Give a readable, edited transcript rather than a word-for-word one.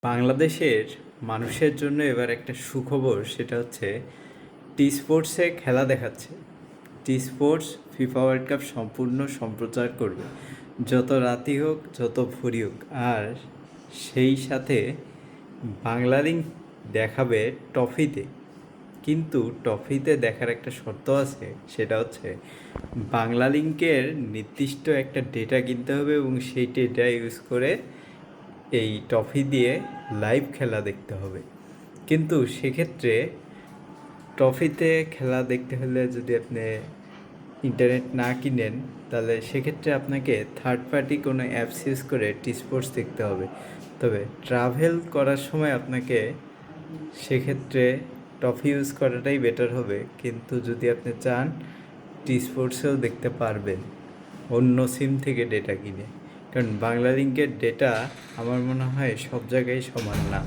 বাংলাদেশের মানুষের জন্য এবার একটা সুখবর, সেটা হচ্ছে টি স্পোর্টসে খেলা দেখাচ্ছে। T Sports FIFA world cup সম্পূর্ণ সম্প্রচার করবে, যত রাতই হোক যত ভোরই হোক। আর সেই সাথে বাংলালিংক দেখাবে টফিতে। কিন্তু টফিতে দেখার একটা শর্ত আছে, সেটা হচ্ছে বাংলালিংকের নির্দিষ্ট একটা ডেটা কিনতে হবে এবং সেই ডেটা ইউজ করে এই টফি দিয়ে লাইভ খেলা দেখতে হবে। কিন্তু সেক্ষেত্রে টফিতে খেলা দেখতে হলে যদি আপনি ইন্টারনেট না কিনেন, তাহলে সেক্ষেত্রে আপনাকে থার্ড পার্টি কোনো অ্যাপস ইউজ করে টি স্পোর্টস দেখতে হবে। তবে ট্রাভেল করার সময় আপনাকে সেক্ষেত্রে টফি ইউজ করাটাই বেটার হবে। কিন্তু যদি আপনি চান, টি স্পোর্টসেও দেখতে পারবেন অন্য সিম থেকে ডেটা কিনে, কারণ বাংলালিংকের ডেটা আমার মনে হয় সব জায়গায় সমান না।